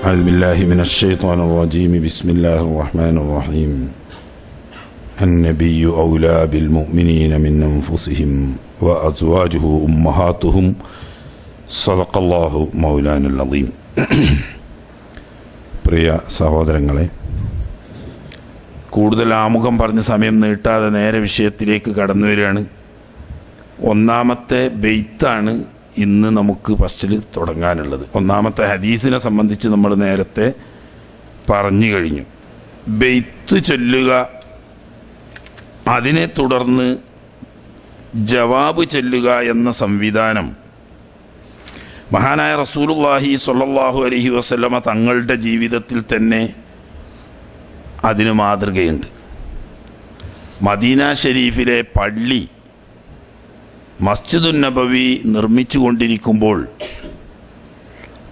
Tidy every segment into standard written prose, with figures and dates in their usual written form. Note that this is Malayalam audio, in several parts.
أعوذ بالله من الشيطان الرجيم بسم الله الرحمن الرحيم النبي أولى بالمؤمنين من أنفسهم وأزواجه أمهاتهم صدق الله مولانا العظيم. പ്രിയ സഹോദരങ്ങളെ, കൂടുതൽ ആമുഖം പറഞ്ഞ സമയം നീട്ടാതെ നേരെ വിഷയത്തിലേക്ക് കടന്നു വരികയാണ്. ഒന്നാമത്തെ ബെയ്ത്താണ് ഇന്ന് നമുക്ക് ഫസ്റ്റിൽ തുടങ്ങാനുള്ളത്. ഒന്നാമത്തെ ഹദീസിനെ സംബന്ധിച്ച് നമ്മൾ നേരത്തെ പറഞ്ഞു കഴിഞ്ഞു. ബെയ്ത്ത് ചൊല്ലുക, അതിനെ തുടർന്ന് ജവാബ് ചൊല്ലുക എന്ന സംവിധാനം മഹാനായ റസൂലുള്ളാഹി സ്വല്ലല്ലാഹു അലൈഹി വസല്ലമ തങ്ങളുടെ ജീവിതത്തിൽ തന്നെ അതിന് മാതൃകയുണ്ട്. മദീന ഷരീഫിലെ പള്ളി മസ്ജിദുൻ നബവി നിർമ്മിച്ചു കൊണ്ടിരിക്കുമ്പോൾ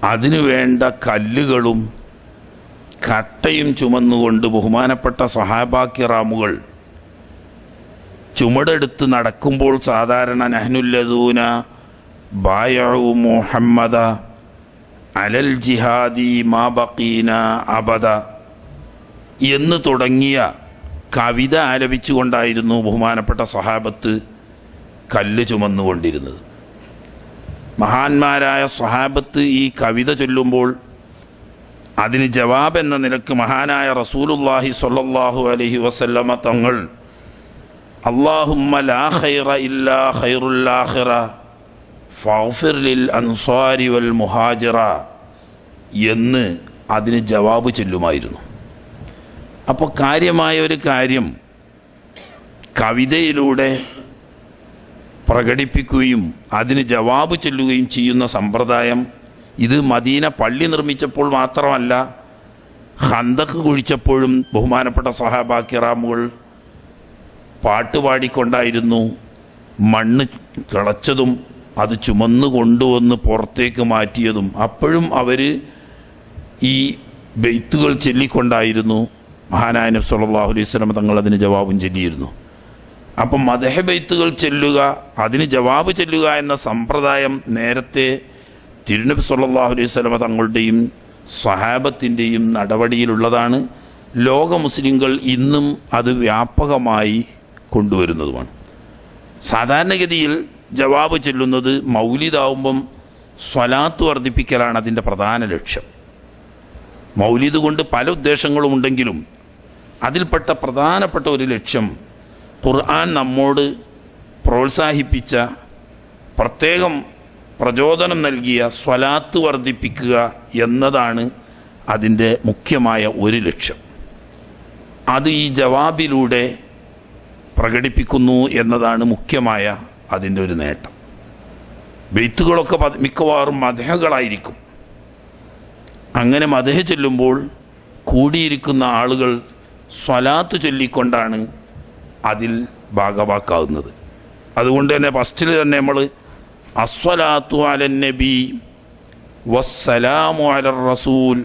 അതിനു വേണ്ട കല്ലുകളും കട്ടയും ചുമന്നുകൊണ്ട് ബഹുമാനപ്പെട്ട സഹാബാക്കിറാമുകൾ ചുമടെടുത്ത് നടക്കുമ്പോൾ സാധാരണ നഹ്നുല്ലദൂന ബായഉ മുഹമ്മദ അലൽ ജിഹാദി മാ ബഖീന അബദ എന്ന് തുടങ്ങിയ കവിത ആലപിച്ചുകൊണ്ടായിരുന്നു ബഹുമാനപ്പെട്ട സഹാബത്ത് കല്ല് ചുമന്നുകൊണ്ടിരുന്നത്. മഹാന്മാരായ സഹാബത്ത് ഈ കവിത ചൊല്ലുമ്പോൾ അതിന് ജവാബ് എന്ന നിലക്ക് മഹാനായ റസൂലുള്ളാഹി സ്വല്ലല്ലാഹു അലൈഹി വസല്ലമ തങ്ങൾ അല്ലാഹുമ്മ ലാ ഖൈറ ഇല്ലാ ഖൈറുൽ ആഖിറ ഫഗ്ഫിർ ലിൽ അൻസാരി വൽ മുഹാജിറ എന്ന് അതിന് ജവാബ് ചൊല്ലുമായിരുന്നു. അപ്പോൾ കാര്യമായ ഒരു കാര്യം കവിതയിലൂടെ പ്രകടിപ്പിക്കുകയും അതിന് ജവാബ് ചൊല്ലുകയും ചെയ്യുന്ന സമ്പ്രദായം ഇത് മദീന പള്ളി നിർമ്മിച്ചപ്പോൾ മാത്രമല്ല, ഖന്തഖ് കുഴിച്ചപ്പോഴും ബഹുമാനപ്പെട്ട സഹാബാ കിറാമുകൾ പാട്ടുപാടിക്കൊണ്ടായിരുന്നു മണ്ണ് കിളച്ചതും അത് ചുമന്നു കൊണ്ടുവന്ന് പുറത്തേക്ക് മാറ്റിയതും. അപ്പോഴും അവർ ഈ ബെയ്ത്തുകൾ ചൊല്ലിക്കൊണ്ടായിരുന്നു. മഹാനായ നബി സല്ലല്ലാഹു അലൈഹി വസല്ലം തങ്ങൾ അതിന് ജവാബും ചൊല്ലിയിരുന്നു. അപ്പം മദ്ഹ് ബെയ്ത്തുകൾ ചൊല്ലുക, അതിന് ജവാബ് ചൊല്ലുക എന്ന സമ്പ്രദായം നേരത്തെ തിരുനബി സല്ലല്ലാഹു അലൈഹി വസല്ലം തങ്ങളുടെയും സ്വഹാബത്തിൻ്റെയും നടപടിയിലുള്ളതാണ്. ലോക മുസ്ലിങ്ങൾ ഇന്നും അത് വ്യാപകമായി കൊണ്ടുവരുന്നതുമാണ്. സാധാരണഗതിയിൽ ജവാബ് ചൊല്ലുന്നത് മൗലിദാവുമ്പം സ്വലാത്ത് വർദ്ധിപ്പിക്കലാണ് അതിൻ്റെ പ്രധാന ലക്ഷ്യം. മൗലിദ് കൊണ്ട് പല ഉദ്ദേശങ്ങളും ഉണ്ടെങ്കിലും അതിൽപ്പെട്ട പ്രധാനപ്പെട്ട ഒരു ലക്ഷ്യം ഖുർആൻ നമ്മോട് പ്രോത്സാഹിപ്പിച്ച, പ്രത്യേകം പ്രചോദനം നൽകിയ സ്വലാത്ത് വർദ്ധിപ്പിക്കുക എന്നതാണ് അതിൻ്റെ മുഖ്യമായ ഒരു ലക്ഷ്യം. അത് ഈ ജവാബിലൂടെ പ്രകടിപ്പിക്കുന്നു എന്നതാണ് മുഖ്യമായ അതിൻ്റെ ഒരു നേട്ടം. ബെയ്ത്തുകളൊക്കെ മിക്കവാറും മദ്ഹുകളായിരിക്കും. അങ്ങനെ മദ്ഹ് ചൊല്ലുമ്പോൾ കൂടിയിരിക്കുന്ന ആളുകൾ സ്വലാത്ത് ചൊല്ലിക്കൊണ്ടാണ് അതിൽ ഭാഗവാക്കാവുന്നത്. അതുകൊണ്ട് തന്നെ ഫസ്റ്റിൽ തന്നെ നമ്മൾ അസ്സലാത്തു അലൻ നബി വസ്സലാമു അലർ റസൂൽ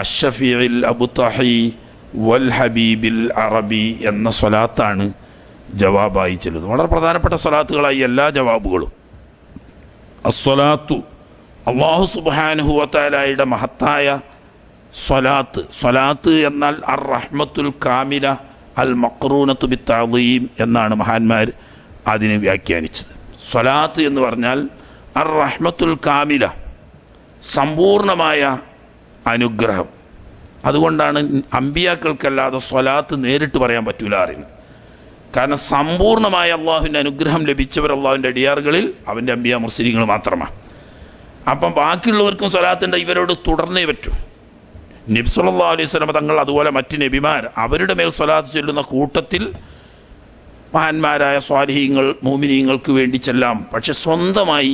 അഷ്ഷഫീഇൽ അബ്തഹി വൽ ഹബീബിൽ അറബി എന്ന സ്വലാത്താണ് ജവാബായി ചൊല്ലുന്നത്. വളരെ പ്രധാനപ്പെട്ട സ്വലാത്തുകളായി എല്ലാ ജവാബുകളും. അസ്സലാത്തു അല്ലാഹു സുബ്ഹാനഹു വ തആലയുടെ മഹത്തായ സ്വലാത്ത്. സ്വലാത്ത് എന്നാൽ അർ റഹ്മത്തുൽ കാമില അൽ മഖ്റൂനത്തു ബിത്തഅദീം എന്നാണ് മഹാന്മാർ അതിനെ വ്യാഖ്യാനിച്ചത്. സ്വലാത്ത് എന്ന് പറഞ്ഞാൽ അർ റഹ്മത്തുൽ കാമില, സമ്പൂർണമായ അനുഗ്രഹം. അതുകൊണ്ടാണ് അമ്പിയാക്കൾക്കല്ലാതെ സ്വലാത്ത് നേരിട്ട് പറയാൻ പറ്റൂല അറിയുന്നത്. കാരണം സമ്പൂർണമായ അള്ളാഹുവിൻ്റെ അനുഗ്രഹം ലഭിച്ചവർ അള്ളാഹുവിൻ്റെ അടിയാറുകളിൽ അവൻ്റെ അമ്പിയ മുർസലീങ്ങൾ മാത്രമാണ്. അപ്പം ബാക്കിയുള്ളവർക്കും സ്വലാത്തിൻ്റെ ഇവരോട് തുടർന്നേ പറ്റൂ. നബി സല്ലല്ലാഹു അലൈഹി വസല്ലം തങ്ങൾ അതുപോലെ മറ്റ് നബിമാർ അവരുടെ മേൽ സ്വലാത്ത് ചൊല്ലുന്ന കൂട്ടത്തിൽ മഹാന്മാരായ സ്വാലിഹീങ്ങൾ മുഅ്മിനീങ്ങൾക്ക് വേണ്ടി ചെല്ലാം. പക്ഷെ സ്വന്തമായി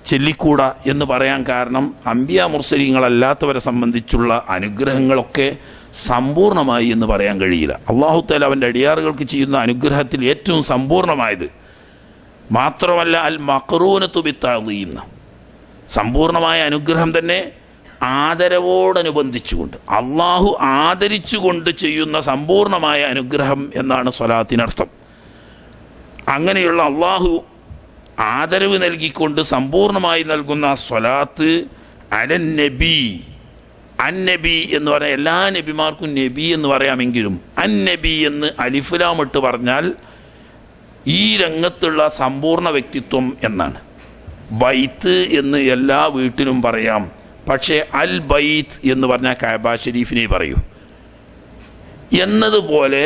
ചൊല്ലിക്കൂടാ എന്ന് പറയാൻ കാരണം അമ്പിയ മുർസലീങ്ങളല്ലാത്തവരെ സംബന്ധിച്ചുള്ള അനുഗ്രഹങ്ങളൊക്കെ സമ്പൂർണമായി എന്ന് പറയാൻ കഴിയില്ല. അല്ലാഹു തആല അവൻ്റെ അടിയാറുകൾക്ക് ചെയ്യുന്ന അനുഗ്രഹത്തിൽ ഏറ്റവും സമ്പൂർണമായത് മാത്രമല്ല അൽ മഖ്റൂനത്തു ബിത്തഅദീം, സമ്പൂർണമായ അനുഗ്രഹം തന്നെ ആദരവോടനുബന്ധിച്ചുകൊണ്ട് അള്ളാഹു ആദരിച്ചുകൊണ്ട് ചെയ്യുന്ന സമ്പൂർണമായ അനുഗ്രഹം എന്നാണ് സ്വലാത്തിനർത്ഥം. അങ്ങനെയുള്ള അള്ളാഹു ആദരവ് നൽകിക്കൊണ്ട് സമ്പൂർണമായി നൽകുന്ന സ്വലാത്ത് അലൻ നബി അന്നബി എന്ന് പറഞ്ഞാൽ എല്ലാ നബിമാർക്കും നബി എന്ന് പറയാമെങ്കിലും അന്നബി എന്ന് അലിഫുലാമിട്ട് പറഞ്ഞാൽ ഈ രംഗത്തുള്ള സമ്പൂർണ്ണ വ്യക്തിത്വം എന്നാണ്. ബൈത്ത് എന്ന് എല്ലാ വീട്ടിലും പറയാം, പക്ഷേ അൽ ബൈത്ത് എന്ന് പറഞ്ഞാൽ കഅബ ഷരീഫിനെ പറയൂ. എന്നതുപോലെ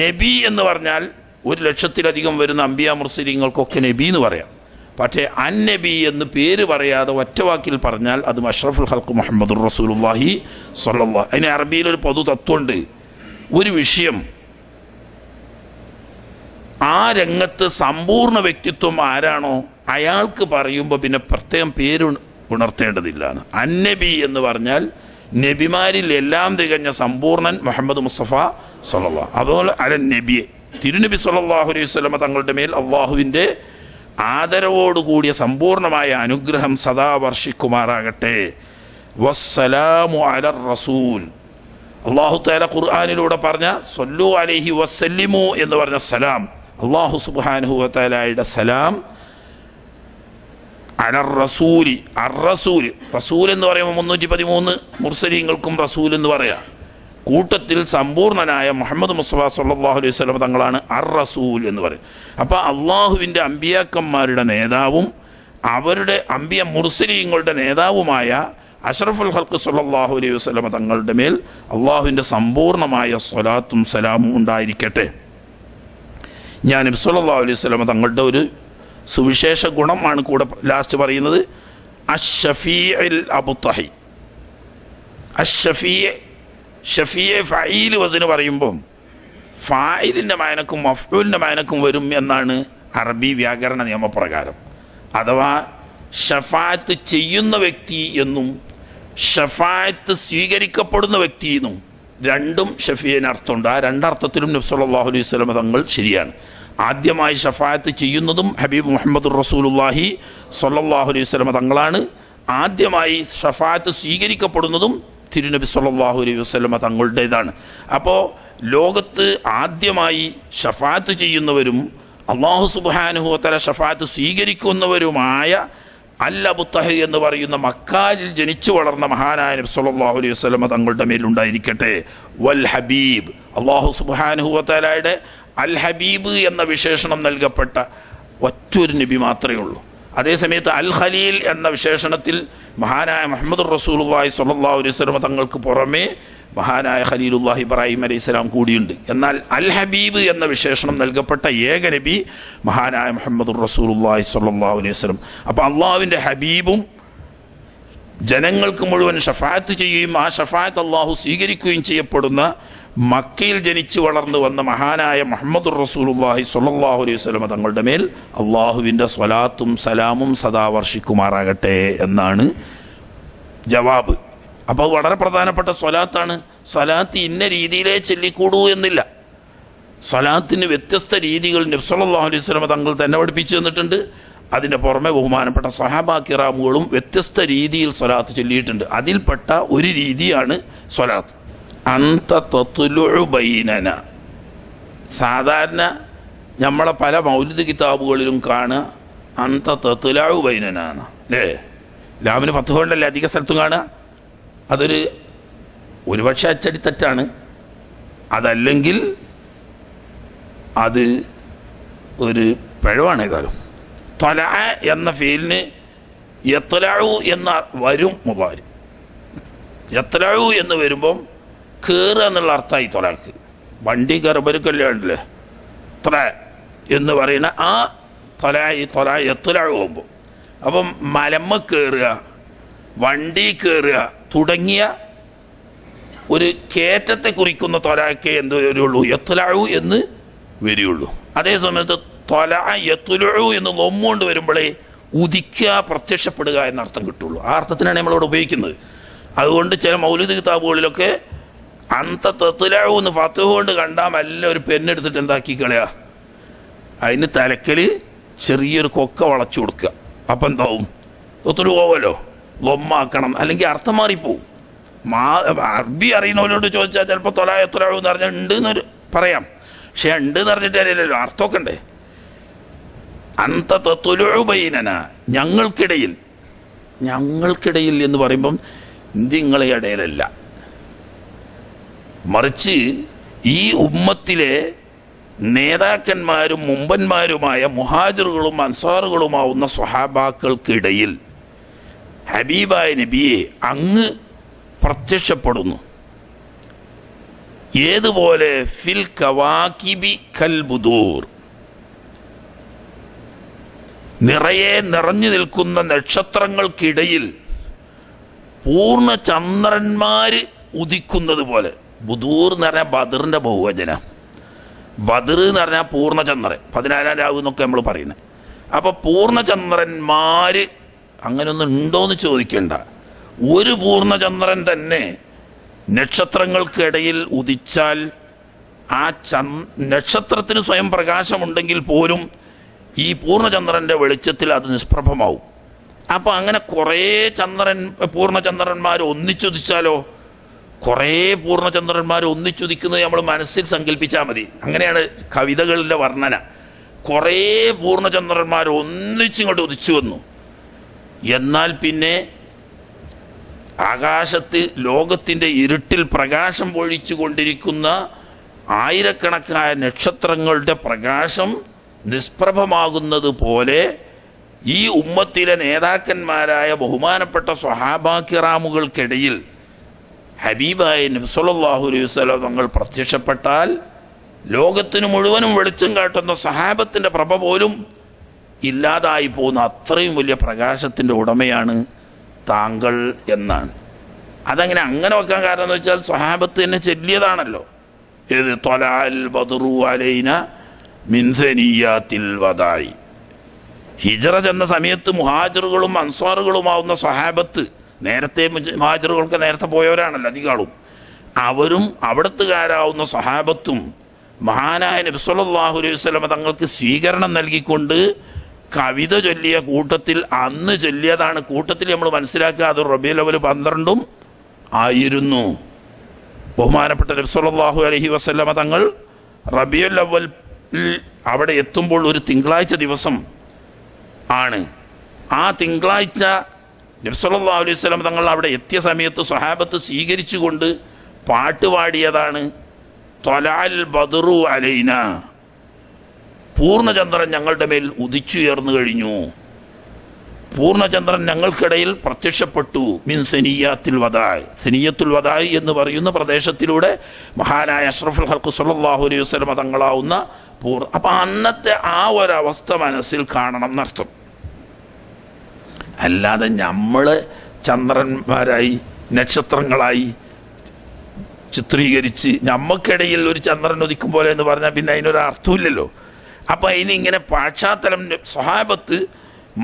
നബി എന്ന് പറഞ്ഞാൽ 1,00,000-ലധികം വരുന്ന അംബിയ മുർസലീങ്ങൾക്കൊക്കെ നബി എന്ന് പറയാം. പക്ഷേ അന്നബി എന്ന് പേര് പറയാതെ ഒറ്റവാക്കിൽ പറഞ്ഞാൽ അത് അഷ്റഫുൽ ഖൽഖ് മുഹമ്മദുർ റസൂലുള്ളാഹി സ്വല്ലല്ലാഹു. അതിന് അറബിയിലൊരു പൊതു തത്വമുണ്ട്. ഒരു വിഷയം ആ രംഗത്ത് സമ്പൂർണ്ണ വ്യക്തിത്വം ആരാണോ അയാൾക്ക് പറയുമ്പോൾ പിന്നെ പ്രത്യേകം പേര് ഉണർത്തേണ്ടതില്ലാണ്. അന്നബി എന്ന് പറഞ്ഞാൽ നബിമാരിൽ എല്ലാം തികഞ്ഞ സമ്പൂർണ്ണൻ മുഹമ്മദ് മുസ്തഫ സ്വല്ലല്ലാഹു. അതുപോലെ അലൻ നബിയെ തിരുനബി സ്വല്ലല്ലാഹു അലൈഹി വസല്ലമ തങ്ങളുടെ മേൽ അള്ളാഹുവിൻ്റെ ആദരവോടുകൂടിയ സമ്പൂർണമായ അനുഗ്രഹം സദാ വർഷിക്കുമാറാകട്ടെ. വസ്സലാമു അലർ റസൂൽ. അള്ളാഹു തആല ഖുർആനിലൂടെ പറഞ്ഞ സ്വല്ലു അലൈഹി വസല്ലിമു എന്ന് പറഞ്ഞ സലാം, അള്ളാഹു സുബ്ഹാനഹു വ തആലയുടെ സലാം അലർ റസൂലി. അർ റസൂൽ, റസൂൽ എന്ന് പറയുമ്പോൾ 313 മുർസലീങ്ങൾക്കും റസൂൽ എന്ന് പറയാം. കൂട്ടത്തിൽ സമ്പൂർണനായ മുഹമ്മദ് മുസ്തഫ സല്ലല്ലാഹു അലൈഹി വസല്ലം തങ്ങളാണ് അർ റസൂൽ എന്ന് പറയും. അപ്പോൾ അള്ളാഹുവിൻ്റെ അമ്പിയാക്കന്മാരുടെ നേതാവും അവരുടെ അമ്പിയ മുർസലീങ്ങളുടെ നേതാവുമായ അഷ്റഫുൽ ഖൽഖ് സല്ലല്ലാഹു അലൈഹി വസല്ലം തങ്ങളുടെ മേൽ അള്ളാഹുവിൻ്റെ സമ്പൂർണമായ സ്വലാത്തും സലാമും ഉണ്ടായിരിക്കട്ടെ. ഞാൻ നബി സല്ലല്ലാഹു അലൈഹി വസല്ലം തങ്ങളുടെ ഒരു സുവിശേഷ ഗുണമാണ് കൂടെ ലാസ്റ്റ് പറയുന്നത്. അഷ്ഷഫീഉൽ അബ്തഹി. അഷ്ഷഫീഅ്, ഷഫീഅ് ഫഈൽ വസ്ന് പറയുമ്പോൾ ഫായിലിൻ്റെ മാനക്കും മഫ്ഊലിൻ്റെ മാനക്കും വരും എന്നാണ് അറബി വ്യാകരണ നിയമപ്രകാരം. അഥവാ ഷഫാഅത്ത് ചെയ്യുന്ന വ്യക്തി എന്നും ഷഫാഅത്ത് സ്വീകരിക്കപ്പെടുന്ന വ്യക്തി എന്നും രണ്ടും ഷഫീഇന് അർത്ഥമുണ്ട്. ആ രണ്ടർത്ഥത്തിലും നബി സല്ലല്ലാഹു അലൈഹി വസല്ലം തങ്ങൾ ശരിയാണ്. ആദ്യമായി ഷഫാഅത്ത് ചെയ്യുന്നതും ഹബീബ് മുഹമ്മദുർ റസൂലുള്ളാഹി സ്വല്ലല്ലാഹു അലൈഹി വസല്ലം തങ്ങളാണ്. ആദ്യമായി ഷഫാഅത്ത് സ്വീകരിക്കപ്പെടുന്നതും തിരുനബി സല്ലല്ലാഹു അലൈഹി വസല്ലം തങ്ങളുടേതാണ്. അപ്പോൾ ലോകത്ത് ആദ്യമായി ഷഫാഅത്ത് ചെയ്യുന്നവരും അല്ലാഹു സുബ്ഹാനഹു വ തആല ഷഫാഅത്ത് സ്വീകരിക്കുന്നവരുമായ അൽ അബ്തഹി എന്ന് പറയുന്ന മക്കായിൽ ജനിച്ചു വളർന്ന മഹാനായ നബി സല്ലല്ലാഹു അലൈഹി വസല്ലം തങ്ങളുടെ മേലുണ്ടായിരിക്കട്ടെ. വൽ ഹബീബ്, അല്ലാഹു സുബ്ഹാനഹു വ തആലയുടെ അൽ ഹബീബ് എന്ന വിശേഷണം നൽകപ്പെട്ട ഒറ്റൊരു നബി മാത്രമേ ഉള്ളൂ. അതേസമയത്ത് അൽ ഖലീൽ എന്ന വിശേഷണത്തിൽ മഹാനായ മുഹമ്മദുർ റസൂലുള്ളാഹി സ്വല്ലല്ലാഹു അലൈഹി വസല്ലം തങ്ങൾക്ക് പുറമേ മഹാനായ ഖലീലുല്ലാഹി ഇബ്രാഹിം അലൈഹിസ്സലാം കൂടിയുണ്ട്. എന്നാൽ അൽ ഹബീബ് എന്ന വിശേഷണം നൽകപ്പെട്ട ഏക നബി മഹാനായ മുഹമ്മദുർ റസൂലുള്ളാഹി സ്വല്ലല്ലാഹു അലൈഹി വസല്ലം. അപ്പോൾ അള്ളാഹുവിൻ്റെ ഹബീബും ജനങ്ങൾക്ക് മുഴുവൻ ഷഫാഅത്ത് ചെയ്യുകയും ആ ഷഫാഅത്ത് അള്ളാഹു സ്വീകരിക്കുകയും ചെയ്യപ്പെടുന്ന മക്കയിൽ ജനിച്ചു വളർന്നു വന്ന മഹാനായ മുഹമ്മദുർ റസൂലുള്ളാഹി സ്വല്ലല്ലാഹു അലൈഹി വസല്ലം തങ്ങളുടെ മേൽ അള്ളാഹുവിൻ്റെ സ്വലാത്തും സലാമും സദാ വർഷിക്കുമാറാകട്ടെ എന്നാണ് ജവാബ്. അപ്പോൾ വളരെ പ്രധാനപ്പെട്ട സ്വലാത്താണ്. സ്വലാത്ത് ഇന്ന രീതിയിലേ ചൊല്ലിക്കൂടൂ എന്നില്ല. സ്വലാത്തിന് വ്യത്യസ്ത രീതികൾ നബി സല്ലല്ലാഹു അലൈഹി വസല്ലം തങ്ങൾ തന്നെ പഠിപ്പിച്ചു തന്നിട്ടുണ്ട്. അതിൻ്റെ പുറമെ ബഹുമാനപ്പെട്ട സ്വഹാബാ കിറാമുകളും വ്യത്യസ്ത രീതിയിൽ സ്വലാത്ത് ചൊല്ലിയിട്ടുണ്ട്. അതിൽപ്പെട്ട ഒരു രീതിയാണ് സ്വലാത്ത്. അന്ത തത്ലുഉ ബൈനന. സാധാരണ നമ്മളെ പല മൗലിദ് കിതാബുകളിലും കാണുക അന്ത തത്ലുഉ ബൈനന അല്ലേ? ലാമിന് ഫത്ത് കൊണ്ടല്ലേ അധിക സ്ഥലത്തും കാണുക. അതൊരു ഒരുപക്ഷെ അച്ചടി തെറ്റാണ്. അതല്ലെങ്കിൽ അത് ഒരു പിഴവാണ്. ഏതായാലും ത്വല എന്ന ഫീലിന് യത്ലഉ എന്ന വരും മുബാരി. യത്ലഉ എന്ന് വരുമ്പം കയറുക എന്നുള്ള അർത്ഥമായി ത്വലക്ക്. വണ്ടി കയറുമ്പൊരുക്കല്ലേ ഉണ്ടല്ലേ ത്വല എന്ന് പറയുന്ന ആ ത്വല യത്ലഉ ആകുമ്പോൾ അപ്പം മലമ്മ കയറുക, വണ്ടി കയറുക തുടങ്ങിയ ഒരു കയറ്റത്തെ കുറിക്കുന്ന ത്വലക്കെ എന്ത് വരുള്ളൂ? യത്ലഉ എന്ന് വരികയുള്ളൂ. അതേസമയത്ത് ത്വല യത്ലുഉ എന്ന് ലൊമ്മുകൊണ്ട് വരുമ്പോഴേ ഉദിക്കുക, പ്രത്യക്ഷപ്പെടുക എന്നർത്ഥം കിട്ടുള്ളൂ. ആ അർത്ഥത്തിനാണ് നമ്മളിവിടെ ഉപയോഗിക്കുന്നത്. അതുകൊണ്ട് ചില മൗലിദ് കിതാബുകളിലൊക്കെ അന്ത തത്ലുഉ എന്ന് ഫത്ഹ് കൊണ്ട് കണ്ടാൽ നല്ല ഒരു പെണ്ണെടുത്തിട്ട് എന്താക്കി കളയുക, അതിന് തലക്കൽ ചെറിയൊരു കൊക്ക വളച്ചു കൊടുക്കുക. അപ്പം എന്താവും? ഒത്തിരി പോവല്ലോ, ലൊമ്മാക്കണം, അല്ലെങ്കിൽ അർത്ഥം മാറിപ്പോവും. അറബി അറിയുന്നവരോട് ചോദിച്ചാൽ ചിലപ്പോൾ ത്വല യത്ലുഉ എന്ന് പറഞ്ഞാൽ ഉണ്ട് എന്നൊരു പറയാം. പക്ഷെ ഉണ്ട് എന്ന് പറഞ്ഞിട്ട് അറിയില്ലല്ലോ, അർത്ഥമൊക്കെ ഉണ്ടേ. അന്ത തത്ലുഉ ബൈനന, ഞങ്ങൾക്കിടയിൽ. ഞങ്ങൾക്കിടയിൽ എന്ന് പറയുമ്പം നിങ്ങളെ ഇടയിലല്ല. മറിച്ച് ഈ ഉമ്മത്തിലെ നേതാക്കന്മാരും മുമ്പന്മാരുമായ മുഹാജിറുകളും അൻസാറുകളുമാവുന്ന സ്വഹാബാക്കൾക്കിടയിൽ ഹബീബായ നബിയെ അങ്ങ് പ്രത്യക്ഷപ്പെടുന്നു. ഏതുപോലെ? ഫിൽ കവാകിബി കൽ ബുദൂർ, നിറയെ നിറഞ്ഞു നിൽക്കുന്ന നക്ഷത്രങ്ങൾക്കിടയിൽ പൂർണ്ണ ചന്ദ്രന്മാര് ഉദിക്കുന്നത് പോലെ. ബുദൂർ എന്ന് പറഞ്ഞാൽ ബദറിന്റെ ബഹുവചന. ബദർ എന്ന് പറഞ്ഞാൽ പൂർണ്ണചന്ദ്രൻ, 14 രാവ് എന്നൊക്കെ നമ്മൾ പറയുന്നത്. അപ്പൊ പൂർണ്ണചന്ദ്രന്മാര് അങ്ങനെയൊന്നും ഉണ്ടോയെന്ന് ചോദിക്കേണ്ട. ഒരു പൂർണ്ണചന്ദ്രൻ തന്നെ നക്ഷത്രങ്ങൾക്കിടയിൽ ഉദിച്ചാൽ ആ നക്ഷത്രത്തിന് സ്വയം പ്രകാശമുണ്ടെങ്കിൽ പോലും ഈ പൂർണ്ണചന്ദ്രന്റെ വെളിച്ചത്തിൽ അത് നിഷ്പ്രഭമാവും. അപ്പൊ അങ്ങനെ കുറേ പൂർണ്ണചന്ദ്രന്മാർ ഒന്നിച്ചുദിച്ചാലോ? കുറേ പൂർണ്ണചന്ദ്രന്മാർ ഒന്നിച്ചുദിക്കുന്നത് നമ്മൾ മനസ്സിൽ സങ്കല്പിച്ചാൽ മതി. അങ്ങനെയാണ് കവിതകളിലെ വർണ്ണന. കുറേ പൂർണ്ണചന്ദ്രന്മാർ ഒന്നിച്ചിങ്ങോട്ട് ഉദിച്ചു വന്നു. എന്നാൽ പിന്നെ ആകാശത്ത് ലോകത്തിന്റെ ഇരുട്ടിൽ പ്രകാശം പൊഴിച്ചു കൊണ്ടിരിക്കുന്ന ആയിരക്കണക്കായ നക്ഷത്രങ്ങളുടെ പ്രകാശം നിഷ്പ്രഭമാകുന്നത് പോലെ ഈ ഉമ്മത്തിലെ നേതാക്കന്മാരായ ബഹുമാനപ്പെട്ട സ്വഹാബാക്കിറാമുകൾക്കിടയിൽ ഹബീബായ നബി സല്ലല്ലാഹു അലൈഹി വസല്ലം തങ്ങൾ പ്രത്യക്ഷപ്പെട്ടാൽ ലോകത്തിന് മുഴുവനും വെളിച്ചം കാട്ടുന്ന സഹാബത്തിന്റെ പ്രഭ പോലും ഇല്ലാതായി പോകുന്ന അത്രയും വലിയ പ്രകാശത്തിന്റെ ഉടമയാണ് താങ്കൾ എന്നാണ്. അതങ്ങനെ അങ്ങനെ വെക്കാൻ കാരണം എന്ന് വെച്ചാൽ സ്വഹാബത്ത് തന്നെ ചെല്ലിയതാണല്ലോ. ഏത്? ത്വലഅൽ ബദ്റു അലൈന മിൻ സനിയാത്തിൽ വദാഇ. ഹിജ്റ ചെന്ന സമയത്ത് മുഹാജിറുകളും അൻസ്വാറുകളുമാവുന്ന സ്വഹാബത്ത്, നേരത്തെ മുഹാജിറുകൾക്ക് നേരത്തെ പോയവരാണല്ലോ അധികാളും, അവരും അവിടത്തുകാരാവുന്ന സ്വഹാബത്തും മഹാനായ നബി സല്ലല്ലാഹു അലൈഹി വസല്ലം തങ്ങൾക്ക് സ്വീകരണം നൽകിക്കൊണ്ട് കവിത ചൊല്ലിയ കൂട്ടത്തിൽ അന്ന് ചൊല്ലിയതാണ്. കൂട്ടത്തിൽ നമ്മൾ മനസ്സിലാക്കുക അത് റബീഉൽ അവ്വൽ 12 ആയിരുന്നു. ബഹുമാനപ്പെട്ട നബി സല്ലല്ലാഹു അലൈഹി വസല്ലം തങ്ങൾ റബീഉൽ അവ്വൽ അവിടെ എത്തുമ്പോൾ ഒരു തിങ്കളാഴ്ച ദിവസം ആണ്. ആ തിങ്കളാഴ്ച നബി സല്ലല്ലാഹു അലൈഹി വസല്ലം തങ്ങൾ അവിടെ എത്തിയ സമയത്ത് സ്വഹാബത്ത് സ്വീകരിച്ചുകൊണ്ട് പാട്ടുപാടിയതാണ് ത്വലഅൽ ബദ്റു അലൈന, പൂർണ്ണചന്ദ്രൻ ഞങ്ങളുടെ മേൽ ഉദിച്ചുയർന്നു കഴിഞ്ഞു, പൂർണ്ണചന്ദ്രൻ ഞങ്ങൾക്കിടയിൽ പ്രത്യക്ഷപ്പെട്ടു. മിൻ സനിയാത്തിൽ വദാഇ, സനിയത്തുൽ വദാഇ എന്ന് പറയുന്ന പ്രദേശത്തിലൂടെ മഹാനായ അഷ്റഫുൽ ഖൽഖ് സല്ലല്ലാഹു അലൈഹി വസല്ലം തങ്ങളാവുന്ന അപ്പൊ അന്നത്തെ ആ ഒരവസ്ഥ മനസ്സിൽ കാണണം എന്നർത്ഥം. അല്ലാതെ നമ്മള് ചന്ദ്രന്മാരായി നക്ഷത്രങ്ങളായി ചിത്രീകരിച്ച് നമ്മക്കിടയിൽ ഒരു ചന്ദ്രൻ ഉദിക്കും പോലെ എന്ന് പറഞ്ഞാൽ പിന്നെ അതിനൊരു അർത്ഥമില്ലല്ലോ. അപ്പൊ അതിന് ഇങ്ങനെ പാശ്ചാത്തലം സ്വഹാബത്ത്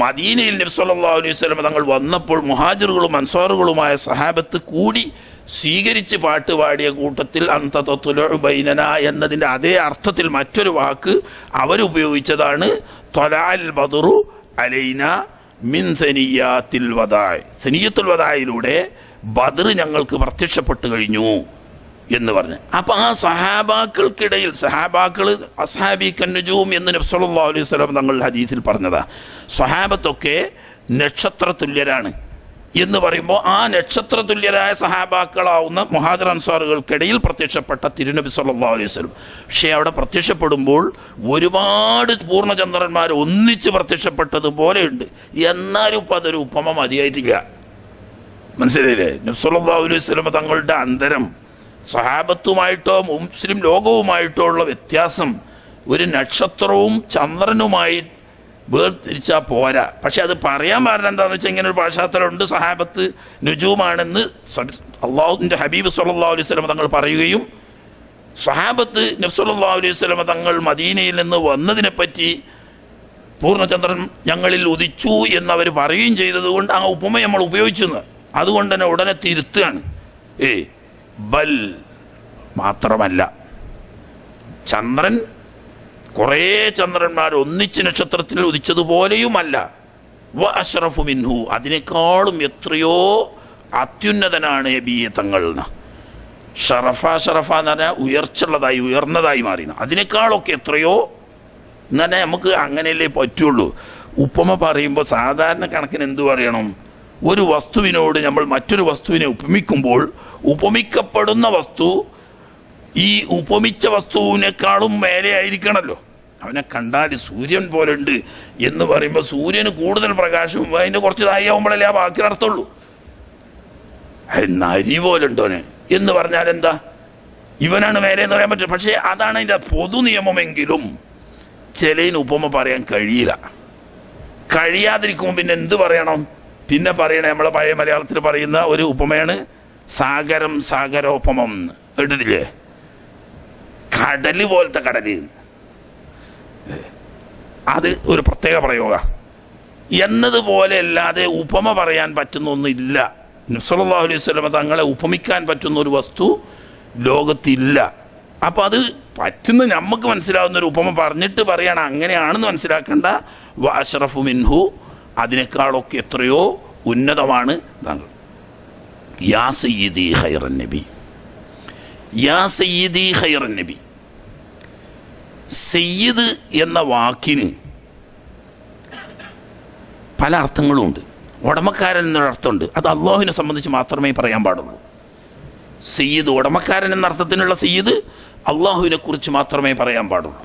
മദീനയിൽ നബി സല്ലല്ലാഹു അലൈഹി വസല്ലം തങ്ങൾ വന്നപ്പോൾ മുഹാജിറുകളും അൻസാറുകളുമായ സഹാബത്ത് കൂടി സ്വീകരിച്ച് പാട്ടുപാടിയ കൂട്ടത്തിൽ അന്ത തത്ലുഉ ബൈനന എന്നതിൻ്റെ അതേ അർത്ഥത്തിൽ മറ്റൊരു വാക്ക് അവരുപയോഗിച്ചതാണ് ത്വലഅൽ ബദ്റു അലൈന മിൻ സനിയാത്തിൽ വദാഇ, സനിയത്തുൽ വദാഇലൂടെ ബദർ ഞങ്ങൾക്ക് പ്രത്യക്ഷപ്പെട്ടു കഴിഞ്ഞു എന്ന് പറഞ്ഞു. അപ്പൊ ആ സഹാബാക്കൾക്കിടയിൽ സഹാബാക്കൾ അസ്ഹാബി കന്നുജൂം എന്ന് നബി സല്ലല്ലാഹു അലൈഹി വസല്ലം തങ്ങൾ ഹദീസിൽ പറഞ്ഞതാ. സ്വഹാബത്തൊക്കെ നക്ഷത്ര തുല്യരാണ് എന്ന് പറയുമ്പോൾ ആ നക്ഷത്ര തുല്യരായ സഹാബാക്കളാവുന്ന മുഹാജിർ അൻസാറുകൾക്കിടയിൽ പ്രത്യക്ഷപ്പെട്ട തിരുനബി സല്ലല്ലാഹു അലൈഹി വസല്ലം. പക്ഷേ അവിടെ പ്രത്യക്ഷപ്പെടുമ്പോൾ ഒരുപാട് പൂർണ്ണചന്ദ്രന്മാർ ഒന്നിച്ച് പ്രത്യക്ഷപ്പെട്ടതുപോലെയുണ്ട്. എന്നാലും ഇപ്പം അതൊരു ഉപമ മതിയായിട്ടില്ല. മനസ്സിലായില്ലേ? നബി സല്ലല്ലാഹു അലൈഹി വസല്ലം തങ്ങളുടെ അന്തരം സഹാബത്തുമായിട്ടോ മുസ്ലിം ലോകവുമായിട്ടോ ഉള്ള വ്യത്യാസം ഒരു നക്ഷത്രവും ചന്ദ്രനുമായി വേർതിരിച്ചാൽ പോരാ. പക്ഷെ അത് പറയാൻ കാരണം എന്താണെന്ന് വെച്ചാൽ ഇങ്ങനെ ഒരു പാശ്ചാത്തലമുണ്ട്, സഹാബത്ത് നുജൂമാണെന്ന് അള്ളാഹുവിൻ്റെ ഹബീബ് സല്ലല്ലാഹു അലൈഹി വസല്ലം തങ്ങൾ പറയുകയും സഹാബത്ത് നബി സല്ലല്ലാഹു അലൈഹി വസല്ലം തങ്ങൾ മദീനയിൽ നിന്ന് വന്നതിനെപ്പറ്റി പൂർണ്ണചന്ദ്രൻ ഞങ്ങളിൽ ഉദിച്ചു എന്നവർ പറയുകയും ചെയ്തതുകൊണ്ട് ആ ഉപമ നമ്മൾ ഉപയോഗിച്ചെന്ന്. അതുകൊണ്ട് തന്നെ ഉടനെ തിരുത്തുകയാണ്. ബൽ മാത്രമല്ല, ചന്ദ്രൻ കുറേ ചന്ദ്രന്മാർ ഒന്നിച്ച് നക്ഷത്രത്തിൽ ഉദിച്ചതുപോലെയുമല്ല, വ അഷ്റഫു മിൻഹു, അതിനേക്കാളും എത്രയോ അത്യുന്നതനാണ് നബിയെ തങ്ങൾ. ഷറഫ എന്ന് പറഞ്ഞാൽ ഉയർച്ചുള്ളതായി ഉയർന്നതായി മാറി. അതിനേക്കാളൊക്കെ എത്രയോ എന്ന് പറഞ്ഞാൽ നമുക്ക് അങ്ങനെയല്ലേ പറ്റുള്ളൂ. ഉപമ പറയുമ്പോൾ സാധാരണ കണക്കിന് എന്തു പറയണം? ഒരു വസ്തുവിനോട് നമ്മൾ മറ്റൊരു വസ്തുവിനെ ഉപമിക്കുമ്പോൾ ഉപമിക്കപ്പെടുന്ന വസ്തു ഈ ഉപമിച്ച വസ്തുവിനേക്കാളും മേലെ ആയിരിക്കണമല്ലോ. അവനെ കണ്ടാൽ സൂര്യൻ പോലെ ഉണ്ട് എന്ന് പറയുമ്പോൾ സൂര്യന് കൂടുതൽ പ്രകാശവും അതിൻ്റെ കുറച്ച് താഴെയാവുമ്പോഴല്ലേ ആ ബാക്കി നടത്തുള്ളൂ. നരി പോലെ ഉണ്ടോനെ എന്ന് പറഞ്ഞാൽ എന്താ, ഇവനാണ് മേലെ എന്ന് പറയാൻ പറ്റും. പക്ഷേ അതാണ് അതിൻ്റെ പൊതു നിയമമെങ്കിലും ചിലതിന് ഉപമ പറയാൻ കഴിയില്ല. കഴിയാതിരിക്കുമ്പോൾ പിന്നെ എന്ത് പറയണം? പിന്നെ പറയണേ നമ്മളെ പഴയ മലയാളത്തിൽ പറയുന്ന ഒരു ഉപമയാണ് സാഗരം സാഗരോപമം. കേട്ടിട്ടില്ലേ? കടല് പോലത്തെ കടല്, അത് ഒരു പ്രത്യേക പ്രയോഗ എന്നതുപോലെ അല്ലാതെ ഉപമ പറയാൻ പറ്റുന്ന ഒന്നില്ല. നബി സല്ലല്ലാഹു അലൈഹി വസല്ലം തങ്ങളെ ഉപമിക്കാൻ പറ്റുന്ന ഒരു വസ്തു ലോകത്തില്ല. അപ്പൊ അത് പറ്റുന്ന നമുക്ക് മനസ്സിലാവുന്ന ഒരു ഉപമ പറഞ്ഞിട്ട് പറയണം അങ്ങനെയാണെന്ന് മനസ്സിലാക്കേണ്ട. വഅശ്റഫു മിൻഹു, അതിനേക്കാളൊക്കെ എത്രയോ ഉന്നതമാണ് താങ്കൾ. യാ സയ്യിദി ഖൈറൻ നബി, യാ സയ്യിദി ഖൈറൻ നബി. സയ്യിദ് എന്ന വാക്കിന് പല അർത്ഥങ്ങളുമുണ്ട്. ഉടമക്കാരൻ എന്നൊരർത്ഥമുണ്ട്, അത് അള്ളാഹുവിനെ സംബന്ധിച്ച് മാത്രമേ പറയാൻ പാടുള്ളൂ. സയ്യിദ് ഉടമക്കാരൻ എന്ന അർത്ഥത്തിനുള്ള സയ്യിദ് അള്ളാഹുവിനെ കുറിച്ച് മാത്രമേ പറയാൻ പാടുള്ളൂ.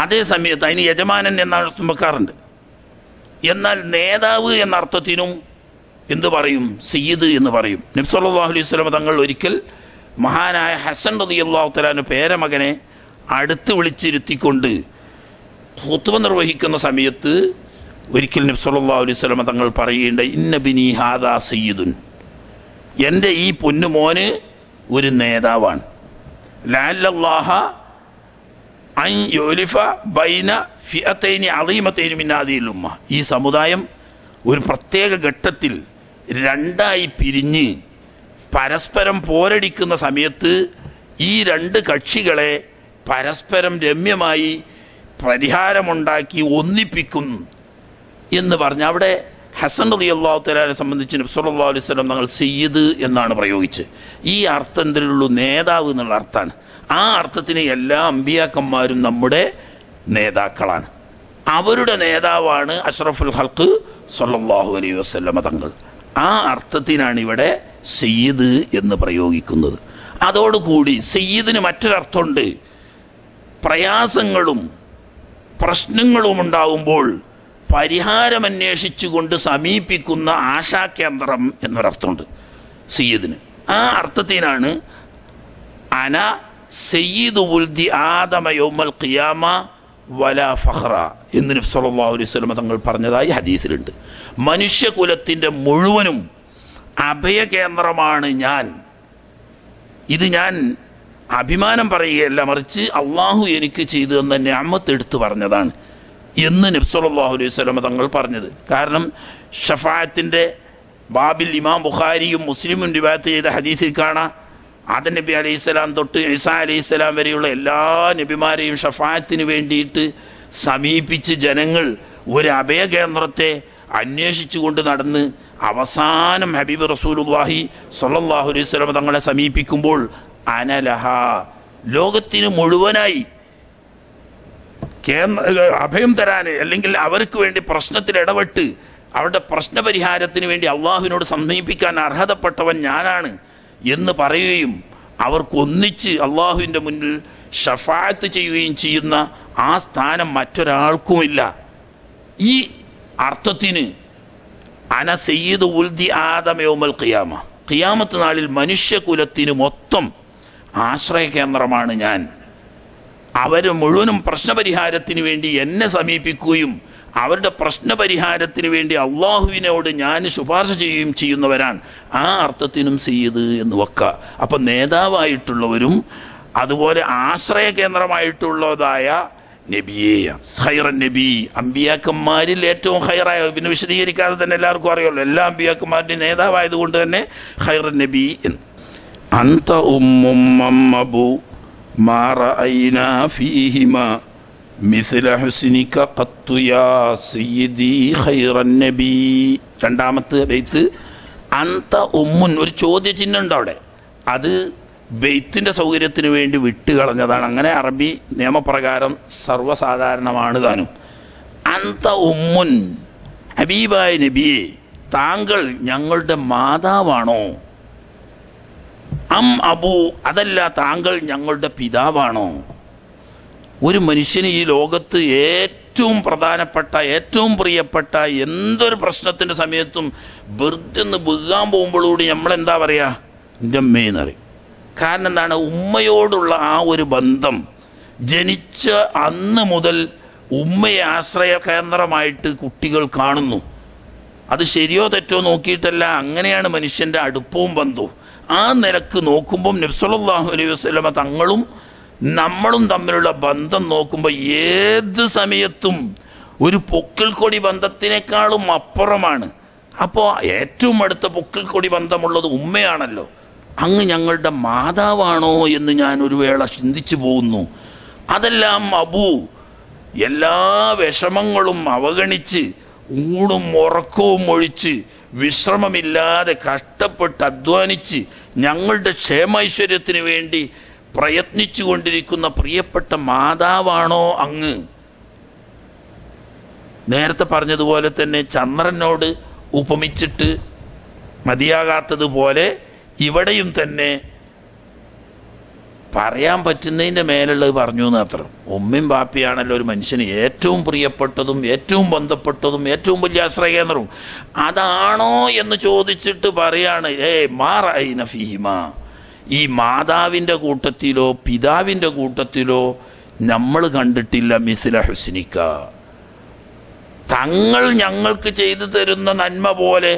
അതേ സമയത്ത് അതിന് യജമാനൻ എന്ന അർത്ഥം വെക്കാറുണ്ട്. എന്നാൽ നേതാവ് എന്ന അർത്ഥത്തിനും എന്ത് പറയും? സയ്യിദ് എന്ന് പറയും. നബി സല്ലല്ലാഹു അലൈഹി വസല്ലം തങ്ങൾ ഒരിക്കൽ മഹാനായ ഹസൻ റളിയല്ലാഹു തആല അൻഹു പേരമകനെ അടുത്ത് വിളിച്ചിരുത്തിക്കൊണ്ട് ഖുത്ബ നിർവഹിക്കുന്ന സമയത്ത് ഒരിക്കൽ നബി സല്ലല്ലാഹു അലൈഹി വസല്ലം തങ്ങൾ പറയുകയുണ്ടായി, ഇന്ന ബിനി ഹാദാ സയ്യിദുൻ, എൻ്റെ ഈ പൊന്നുമോന് ഒരു നേതാവാണ്. ലഅല്ലല്ലാഹ അൻ യുലിഫ ബൈന ഫിഅതൈനി അളീമതൈനി മിൻ ഹാദിഹിൽ ഉമ്മ. ഈ സമുദായം ഒരു പ്രത്യേക ഘട്ടത്തിൽ രണ്ടായി പിരിഞ്ഞ് പരസ്പരം പോരടിക്കുന്ന സമയത്ത് ഈ രണ്ട് കക്ഷികളെ പരസ്പരം രമ്യമായി പരിഹാരമുണ്ടാക്കി ഒന്നിപ്പിക്കും എന്ന് പറഞ്ഞ് അവിടെ ഹസൻ റളിയല്ലാഹു തആലയെ സംബന്ധിച്ച് നബി സല്ലല്ലാഹു അലൈഹി വസല്ലം തങ്ങൾ സയ്യിദ് എന്നാണ് പ്രയോഗിച്ചത്. ഈ അർത്ഥത്തിലുള്ള നേതാവ് എന്നുള്ള അർത്ഥമാണ്. ആ അർത്ഥത്തിന് എല്ലാ അമ്പിയാക്കന്മാരും നമ്മുടെ നേതാക്കളാണ്. അവരുടെ നേതാവാണ് അഷ്റഫുൽ ഖൽഖ് സല്ലല്ലാഹു അലൈഹി വസല്ലം തങ്ങൾ. ആ അർത്ഥത്തിനാണ് ഇവിടെ സയ്യിദ് എന്ന് പ്രയോഗിക്കുന്നത്. അതോടുകൂടി സയ്യിദിന് മറ്റൊരർത്ഥമുണ്ട്. പ്രയാസങ്ങളും പ്രശ്നങ്ങളും ഉണ്ടാവുമ്പോൾ പരിഹാരമന്വേഷിച്ചുകൊണ്ട് സമീപിക്കുന്ന ആശാകേന്ദ്രം എന്നൊരർത്ഥമുണ്ട് സയ്യിദിന്. ആ അർത്ഥത്തിനാണ് അന സയ്യിദു വുൽദി ആദമ യൗമൽ ഖിയാമ വലാ ഫഖ്റ എന്ന് നബി സല്ലല്ലാഹു അലൈഹി വസല്ലം തങ്ങൾ പറഞ്ഞതായി ഹദീസിലുണ്ട്. മനുഷ്യകുലത്തിൻ്റെ മുഴുവനും അഭയകേന്ദ്രമാണ് ഞാൻ. ഇത് ഞാൻ അഭിമാനം പറയുകയല്ല, മറിച്ച് അള്ളാഹു എനിക്ക് ചെയ്തു തന്ന നിഅമത്ത് എടുത്തു പറഞ്ഞതാണ് എന്ന് നബി സല്ലല്ലാഹു അലൈഹി വസല്ലം തങ്ങൾ പറഞ്ഞത്. കാരണം ഷഫാഅത്തിൻ്റെ ബാബിൽ ഇമാം ബുഖാരിയും മുസ്ലിമും റിവായത്ത് ചെയ്ത ഹദീസിൽ കാണാം, ആദം നബി അലൈഹിസ്സലാം തൊട്ട് ഈസാ അലൈഹിസ്സലാം വരെയുള്ള എല്ലാ നബിമാരെയും ഷഫാഅത്തിന് വേണ്ടിയിട്ട് സമീപിച്ച് ജനങ്ങൾ ഒരു അഭയകേന്ദ്രത്തെ അന്വേഷിച്ചുകൊണ്ട് നടന്ന് അവസാനം ഹബീബ് റസൂലുള്ളാഹി സ്വല്ലല്ലാഹു അലൈഹി വസല്ലം തങ്ങളെ സമീപിക്കുമ്പോൾ അനലഹ, ലോകത്തിന് മുഴുവനായി അഭയം തരാൻ അല്ലെങ്കിൽ അവർക്ക് വേണ്ടി പ്രശ്നത്തിൽ ഇടപെട്ട് അവരുടെ പ്രശ്നപരിഹാരത്തിന് വേണ്ടി അള്ളാഹുവിനോട് സമീപിക്കാൻ അർഹതപ്പെട്ടവൻ ഞാനാണ് എന്ന് പറയുകയും അവർക്കൊന്നിച്ച് അള്ളാഹുവിൻ്റെ മുന്നിൽ ഷഫാഅത്ത് ചെയ്യുകയും ചെയ്യുന്ന ആ സ്ഥാനം മറ്റൊരാൾക്കുമില്ല. ഈ അർത്ഥത്തിന് അന സയ്യിദു വുൽദി ആദമ യൗമൽ ഖിയാമ, ഖിയാമത്ത് നാളിൽ മനുഷ്യകുലത്തിന് മൊത്തം ആശ്രയകേന്ദ്രമാണ് ഞാൻ. അവർ മുഴുവനും പ്രശ്നപരിഹാരത്തിന് വേണ്ടി എന്നെ സമീപിക്കുകയും അവരുടെ പ്രശ്നപരിഹാരത്തിന് വേണ്ടി അള്ളാഹുവിനോട് ഞാൻ ശുപാർശ ചെയ്യുകയും ചെയ്യുന്നവരാണ്. ആ അർത്ഥത്തിനും സയ്യിദ് എന്ന് വെക്കുക. അപ്പം നേതാവായിട്ടുള്ളവരും അതുപോലെ ആശ്രയ കേന്ദ്രമായിട്ടുള്ളതായ നബിയെ, ഖൈറൻ നബി, അമ്പിയാക്കന്മാരിൽ ഏറ്റവും ഖൈറായ, പിന്നെ വിശദീകരിക്കാതെ തന്നെ എല്ലാവർക്കും അറിയുള്ളൂ, എല്ലാ അമ്പിയാക്കന്മാരുടെയും നേതാവായതുകൊണ്ട് തന്നെ ഖൈറൻ നബി എന്ന്. അന്ത ഉമ്മും അമ്മബു മാ റഅയ്നാ ഫീഹിമാ മിസ്ല ഹുസ്നിക ഖത്തു യാ സയ്യിദി ഖൈറൻ നബി. രണ്ടാമത്തെ ബൈത്ത് അന്ത ഉമ്മുൻ, ഒരു ചോദ്യചിഹ്നം ഉണ്ട് അവിടെ. അത് ബെയ്ത്തിന്റെ സൗകര്യത്തിന് വേണ്ടി വിട്ടുകളഞ്ഞതാണ്. അങ്ങനെ അറബി നിയമപ്രകാരം സർവ്വസാധാരണമാണ് താനും. അന്ത ഉമ്മുൻ, ഹബീബായ നബിയെ താങ്കൾ ഞങ്ങളുടെ മാതാവാണോ? അം അബൂ, അതല്ല താങ്കൾ ഞങ്ങളുടെ പിതാവാണോ? ഒരു മനുഷ്യന് ഈ ലോകത്ത് ഏറ്റവും പ്രധാനപ്പെട്ട, ഏറ്റവും പ്രിയപ്പെട്ട എന്തൊരു പ്രശ്നത്തിന്റെ സമയത്തും വെറുതെ ഒന്ന് വീകാൻ പോകുമ്പോഴൂടി നമ്മളെന്താ പറയാ? എൻ്റെ അമ്മയെന്ന് പറയും. കാരണം എന്താണ്? ഉമ്മയോടുള്ള ആ ഒരു ബന്ധം ജനിച്ച അന്ന് മുതൽ ഉമ്മയെ ആശ്രയ കേന്ദ്രമായിട്ട് കുട്ടികൾ കാണുന്നു. അത് ശരിയോ തെറ്റോ നോക്കിയിട്ടല്ല, അങ്ങനെയാണ് മനുഷ്യന്റെ അടുപ്പവും ബന്ധവും. ആ നിലക്ക് നോക്കുമ്പം നബി സല്ലല്ലാഹു അലൈഹി വസല്ലമ തങ്ങളും നമ്മളും തമ്മിലുള്ള ബന്ധം നോക്കുമ്പോൾ ഏത് സമയത്തും ഒരു പൊക്കിൾക്കൊടി ബന്ധത്തിനേക്കാളും അപ്പുറമാണ്. അപ്പോൾ ഏറ്റവും അടുത്ത പൊക്കിൾക്കൊടി ബന്ധമുള്ളത് ഉമ്മയാണല്ലോ. അങ്ങ് ഞങ്ങളുടെ മാതാവാണോ എന്ന് ഞാൻ ഒരു വേള ചിന്തിച്ചു പോകുന്നു. അതെല്ലാം അബൂ, എല്ലാ വിഷമങ്ങളും അവഗണിച്ച് ഊണും ഉറക്കവും ഒഴിച്ച് വിശ്രമമില്ലാതെ കഷ്ടപ്പെട്ട് അധ്വാനിച്ച് ഞങ്ങളുടെ ക്ഷേമൈശ്വര്യത്തിന് വേണ്ടി പ്രയത്നിച്ചു കൊണ്ടിരിക്കുന്ന പ്രിയപ്പെട്ട മാതാവാണോ അങ്ങ്? നേരത്തെ പറഞ്ഞതുപോലെ തന്നെ ചന്ദ്രനോട് ഉപമിച്ചിട്ട് മതിയാകാത്തതുപോലെ ഇവിടെയും തന്നെ പറയാൻ പറ്റുന്നതിൻ്റെ മേലുള്ളത് പറഞ്ഞു എന്ന് അത്ര. ഉമ്മയും ബാപ്പയാണല്ലോ ഒരു മനുഷ്യന് ഏറ്റവും പ്രിയപ്പെട്ടതും ഏറ്റവും ബന്ധപ്പെട്ടതും ഏറ്റവും വലിയ ആശ്രയകേന്ദ്രവും. അതാണോ എന്ന് ചോദിച്ചിട്ട് പറയാണ്, മാറൈന ഫീഹിമാ, ഈ മാതാവിൻ്റെ കൂട്ടത്തിലോ പിതാവിൻ്റെ കൂട്ടത്തിലോ നമ്മൾ കണ്ടിട്ടില്ല മിസ്ല ഹുസ്നിക, തങ്ങൾ ഞങ്ങൾക്ക് ചെയ്തു തരുന്ന നന്മ പോലെ,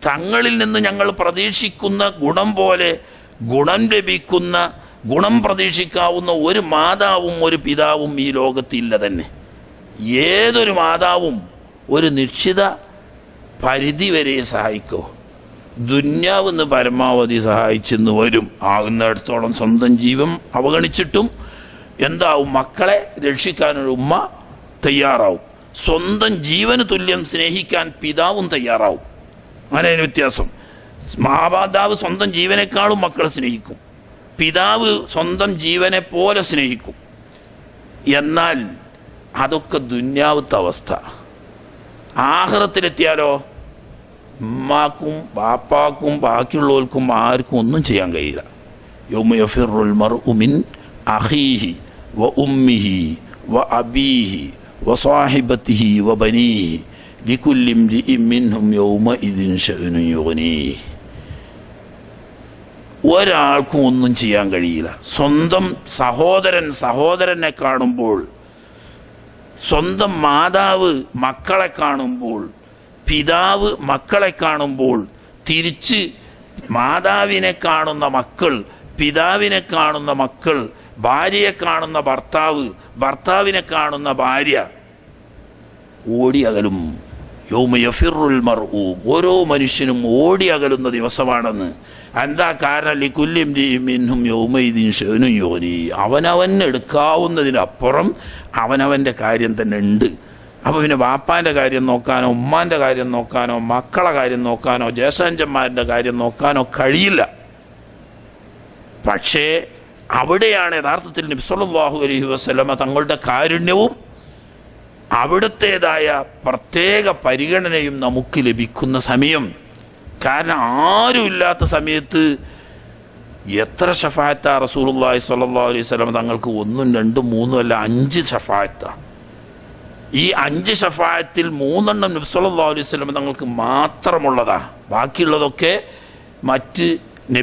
തങ്ങളിൽ നിന്ന് ഞങ്ങൾ പ്രതീക്ഷിക്കുന്ന ഗുണം പോലെ ഗുണം ലഭിക്കുന്ന, ഗുണം പ്രതീക്ഷിക്കാവുന്ന ഒരു മാതാവും ഒരു പിതാവും ഈ ലോകത്തില്ല തന്നെ. ഏതൊരു മാതാവും ഒരു നിശ്ചിത പരിധി വരെ സഹായിക്കോ, ദുന്യാവെന്ന് പരമാവധി സഹായിച്ചെന്ന് വരും. ആകുന്നിടത്തോളം സ്വന്തം ജീവൻ അവഗണിച്ചിട്ടും എന്താവും? മക്കളെ രക്ഷിക്കാനൊരു ഉമ്മ തയ്യാറാവും. സ്വന്തം ജീവന് തുല്യം സ്നേഹിക്കാൻ പിതാവും തയ്യാറാവും. അങ്ങനെ വ്യത്യാസം. മാതാവ് സ്വന്തം ജീവനേക്കാളും മക്കളെ സ്നേഹിക്കും, പിതാവ് സ്വന്തം ജീവനെ പോലെ സ്നേഹിക്കും. എന്നാൽ അതൊക്കെ ദുന്യാവത്തെ അവസ്ഥ. ആഖിറത്തിലെത്തിയാലോ ഉമ്മാക്കും ബാപ്പാക്കും ബാക്കിയുള്ളവർക്കും ആർക്കും ഒന്നും ചെയ്യാൻ കഴിയില്ല. യൗമ യഫിറുൽ മർഉ മിൻ അഖീഹി വ ഉമ്മിഹി വ അബീഹി വ സാഹിബതിഹി വ ബനീഹി ലികുല്ലി ഇംരിഇൻ മിൻഹും യൗമഇദിൻ ശഅ്നുൻ യുഗ്നീഹി. ഒരാൾക്കും ഒന്നും ചെയ്യാൻ കഴിയില്ല. സ്വന്തം സഹോദരനെ കാണുമ്പോൾ, സ്വന്തം മാതാവ് മക്കളെ കാണുമ്പോൾ, പിതാവ് മക്കളെ കാണുമ്പോൾ, തിരിച്ച് മാതാവിനെ കാണുന്ന മക്കൾ, പിതാവിനെ കാണുന്ന മക്കൾ, ഭാര്യയെ കാണുന്ന ഭർത്താവ്, ഭർത്താവിനെ കാണുന്ന ഭാര്യ ഓടി അകലും. യൗമ യഫിറുൽ മർഉ, ഓരോ മനുഷ്യനും ഓടി അകലുന്ന ദിവസമാണെന്ന്. എന്താ കാരണം? ലികുല്ലി ഇംരിഇൻ മിൻഹും യൗമഇദിൻ ശഅ്നുൻ യുഗ്നീഹി. അവനവന് എടുക്കാവുന്നതിനപ്പുറം അവനവൻ്റെ കാര്യം തന്നെ ഉണ്ട്. അപ്പോൾ പിന്നെ ബാപ്പാൻ്റെ കാര്യം നോക്കാനോ ഉമ്മാൻ്റെ കാര്യം നോക്കാനോ മക്കളെ കാര്യം നോക്കാനോ ജ്യേഷ്ഠാഞ്ചന്മാരുടെ കാര്യം നോക്കാനോ കഴിയില്ല. പക്ഷേ അവിടെയാണ് യഥാർത്ഥത്തിൽ നബി സല്ലല്ലാഹു അലൈഹി വസല്ലമ തങ്ങളുടെ കാരുണ്യവും അവിടുത്തേതായ പ്രത്യേക പരിഗണനയും നമുക്ക് ലഭിക്കുന്ന സമയം. കാരണം ആരുമില്ലാത്ത സമയത്ത് എത്ര ഷഫാഅത്താ റസൂലുള്ളാഹി സ്വല്ലല്ലാഹു അലൈഹി വസല്ലം തങ്ങൾക്ക് 1, 2, 3 അല്ല 5 ഷഫാഅത്താ. ഈ 5 ഷഫാഅത്തിൽ 3 നബി സല്ലല്ലാഹു അലൈഹി വസല്ലം തങ്ങൾക്ക് മാത്രമുള്ളതാ. ബാക്കിയുള്ളതൊക്കെ മറ്റ്